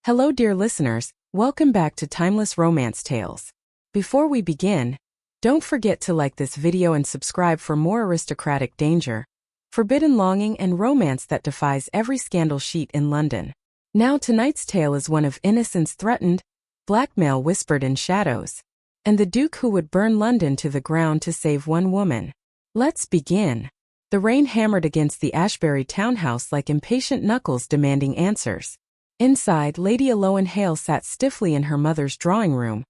Hello dear listeners, welcome back to Timeless Romance Tales. Before we begin, don't forget to like this video and subscribe for more aristocratic danger, forbidden longing and romance that defies every scandal sheet in London. Now tonight's tale is one of innocence threatened, blackmail whispered in shadows, and the Duke who would burn London to the ground to save one woman. Let's begin. The rain hammered against the Ashbury townhouse like impatient knuckles demanding answers. Inside, Lady Elowen Hale sat stiffly in her mother's drawing room,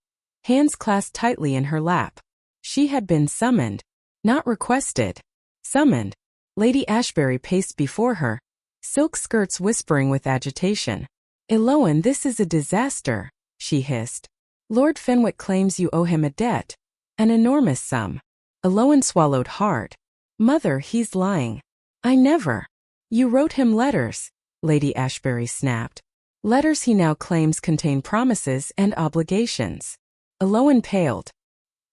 hands clasped tightly in her lap. She had been summoned, not requested. Summoned. Lady Ashbury paced before her, silk skirts whispering with agitation. "Elowen, this is a disaster," she hissed. "Lord Fenwick claims you owe him a debt. An enormous sum." Elowen swallowed hard. "Mother, he's lying. I never." "You wrote him letters," Lady Ashbury snapped. "Letters he now claims contain promises and obligations." Elowen paled.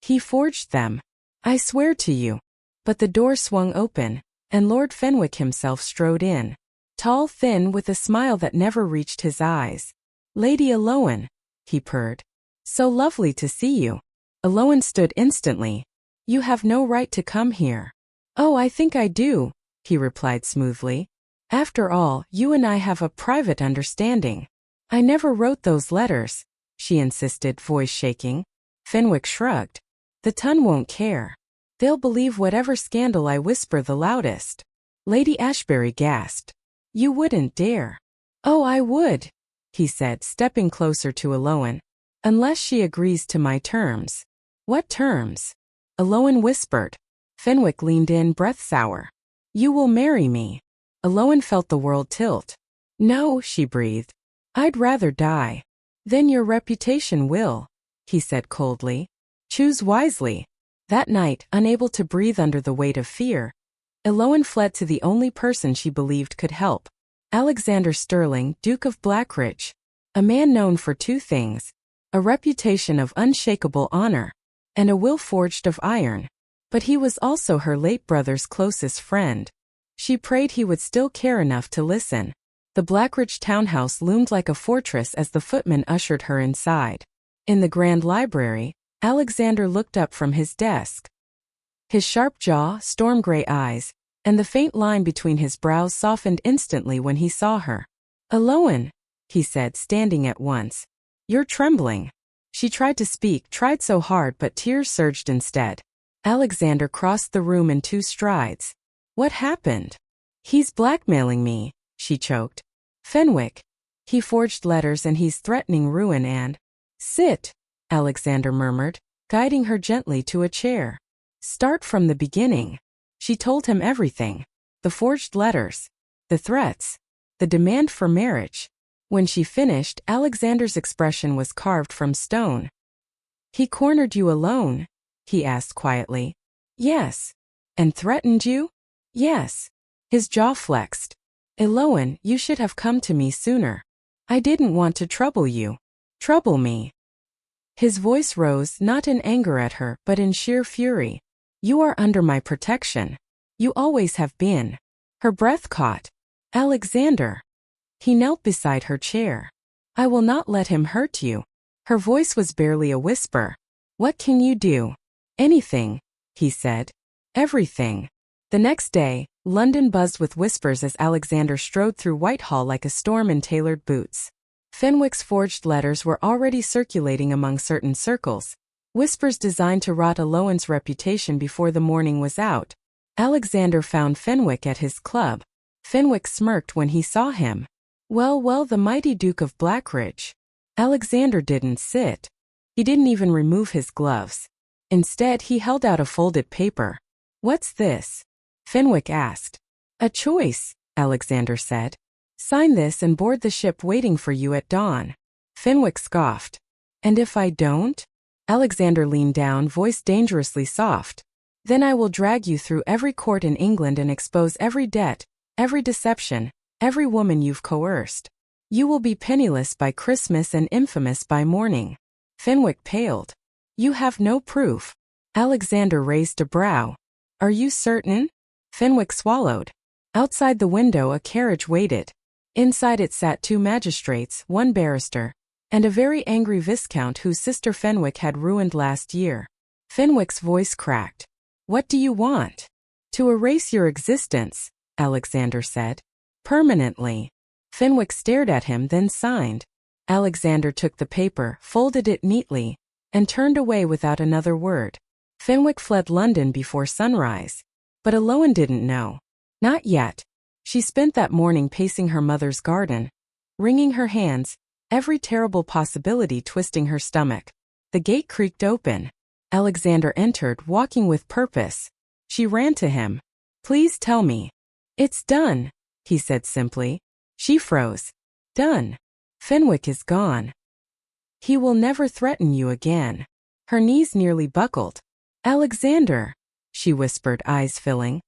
"He forged them. I swear to you." But the door swung open, and Lord Fenwick himself strode in. Tall, thin, with a smile that never reached his eyes. "Lady Elowen," he purred. "So lovely to see you." Elowen stood instantly. "You have no right to come here." "Oh, I think I do," he replied smoothly. "After all, you and I have a private understanding." "I never wrote those letters," she insisted, voice shaking. Fenwick shrugged. "The Ton won't care. They'll believe whatever scandal I whisper the loudest." Lady Ashbury gasped. "You wouldn't dare." "Oh, I would," he said, stepping closer to Elowen. "Unless she agrees to my terms." "What terms?" Elowen whispered. Fenwick leaned in, breath sour. "You will marry me." Elowen felt the world tilt. "No," she breathed. "I'd rather die." "Then your reputation will," he said coldly. "Choose wisely." That night, unable to breathe under the weight of fear, Elowen fled to the only person she believed could help. Alexander Sterling, Duke of Blackridge. A man known for two things: a reputation of unshakable honor, and a will forged of iron. But he was also her late brother's closest friend. She prayed he would still care enough to listen. The Blackridge townhouse loomed like a fortress as the footman ushered her inside. In the grand library, Alexander looked up from his desk. His sharp jaw, storm-gray eyes, and the faint line between his brows softened instantly when he saw her. "Elowen," he said, standing at once. "You're trembling." She tried to speak, tried so hard, but tears surged instead. Alexander crossed the room in 2 strides. "What happened?" "He's blackmailing me," she choked. "Fenwick. He forged letters and he's threatening ruin and—" "Sit," Alexander murmured, guiding her gently to a chair. "Start from the beginning." She told him everything. The forged letters. The threats. The demand for marriage. When she finished, Alexander's expression was carved from stone. "He cornered you alone?" he asked quietly. "Yes." "And threatened you?" "Yes." His jaw flexed. "Elowen, you should have come to me sooner. I didn't want to trouble you." "Trouble me?" His voice rose, not in anger at her, but in sheer fury. "You are under my protection. You always have been." Her breath caught. "Alexander." He knelt beside her chair. "I will not let him hurt you." Her voice was barely a whisper. "What can you do?" "Anything," he said. "Everything." The next day, London buzzed with whispers as Alexander strode through Whitehall like a storm in tailored boots. Fenwick's forged letters were already circulating among certain circles, whispers designed to rot Elowen's reputation before the morning was out. Alexander found Fenwick at his club. Fenwick smirked when he saw him. Well, the mighty Duke of Blackridge. Alexander didn't sit. He didn't even remove his gloves. Instead, he held out a folded paper. "What's this?" Fenwick asked. "A choice," Alexander said. "Sign this and board the ship waiting for you at dawn." Fenwick scoffed. "And if I don't?" Alexander leaned down, voice dangerously soft. "Then I will drag you through every court in England and expose every debt, every deception, every woman you've coerced. You will be penniless by Christmas and infamous by morning." Fenwick paled. "You have no proof." Alexander raised a brow. "Are you certain?" Fenwick swallowed. Outside the window a carriage waited. Inside it sat 2 magistrates, 1 barrister, and a very angry viscount whose sister Fenwick had ruined last year. Fenwick's voice cracked. "What do you want?" "To erase your existence," Alexander said. "Permanently." Fenwick stared at him, then signed. Alexander took the paper, folded it neatly, and turned away without another word. Fenwick fled London before sunrise. But Elowen didn't know. Not yet. She spent that morning pacing her mother's garden, wringing her hands, every terrible possibility twisting her stomach. The gate creaked open. Alexander entered, walking with purpose. She ran to him. "Please tell me." "It's done," he said simply. She froze. "Done. Fenwick is gone. He will never threaten you again." Her knees nearly buckled. "Alexander," she whispered, eyes filling.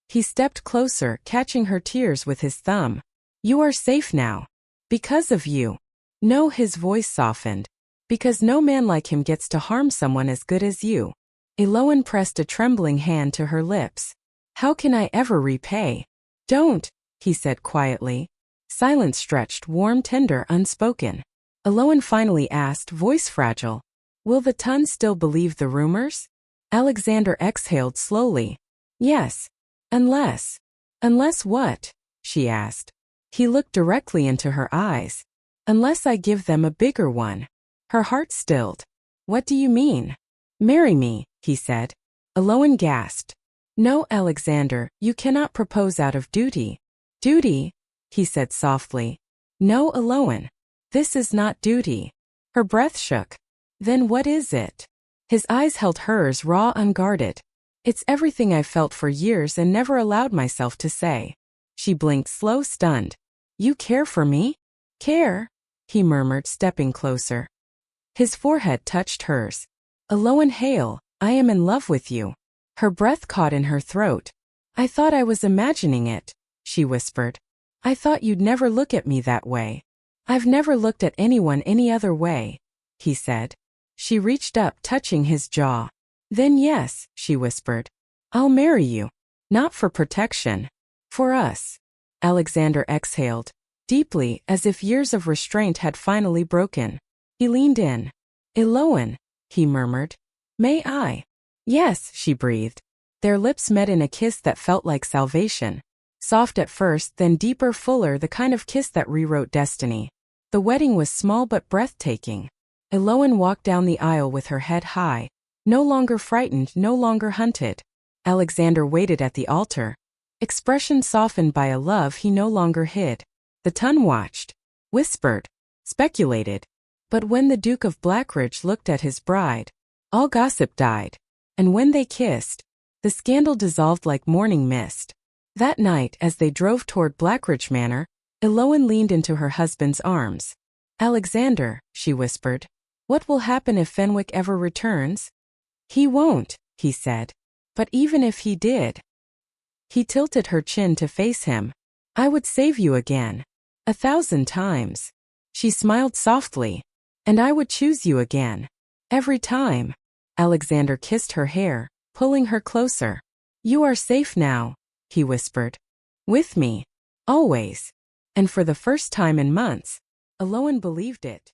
He stepped closer, catching her tears with his thumb. "You are safe now. Because of you." "No," his voice softened. "Because no man like him gets to harm someone as good as you." Elowen pressed a trembling hand to her lips. "How can I ever repay?" "Don't," he said quietly. Silence stretched, warm, tender, unspoken. Elowen finally asked, voice fragile, "Will the Ton still believe the rumors?" Alexander exhaled slowly. "Yes. Unless." "Unless what?" she asked. He looked directly into her eyes. "Unless I give them a bigger one." Her heart stilled. "What do you mean?" "Marry me," he said. Elowen gasped. "No, Alexander, you cannot propose out of duty." "Duty?" he said softly. "No, Elowen. This is not duty." Her breath shook. "Then what is it?" His eyes held hers, raw, unguarded. "It's everything I've felt for years and never allowed myself to say." She blinked, slow, stunned. "You care for me?" "Care?" he murmured, stepping closer. His forehead touched hers. "Elowen Hale, I am in love with you." Her breath caught in her throat. "I thought I was imagining it," she whispered. "I thought you'd never look at me that way." "I've never looked at anyone any other way," he said. She reached up, touching his jaw. "Then yes," she whispered. "I'll marry you. Not for protection. For us." Alexander exhaled, deeply, as if years of restraint had finally broken. He leaned in. "Elowen," he murmured. "May I?" "Yes," she breathed. Their lips met in a kiss that felt like salvation. Soft at first, then deeper, fuller, the kind of kiss that rewrote destiny. The wedding was small but breathtaking. Elowen walked down the aisle with her head high, no longer frightened, no longer hunted. Alexander waited at the altar, expression softened by a love he no longer hid. The Ton watched, whispered, speculated. But when the Duke of Blackridge looked at his bride, all gossip died. And when they kissed, the scandal dissolved like morning mist. That night, as they drove toward Blackridge Manor, Elowen leaned into her husband's arms. "Alexander," she whispered, "what will happen if Fenwick ever returns?" "He won't," he said. "But even if he did." He tilted her chin to face him. "I would save you again. 1,000 times." She smiled softly. "And I would choose you again. Every time." Alexander kissed her hair, pulling her closer. "You are safe now," he whispered. "With me. Always." And for the first time in months, Elowen believed it.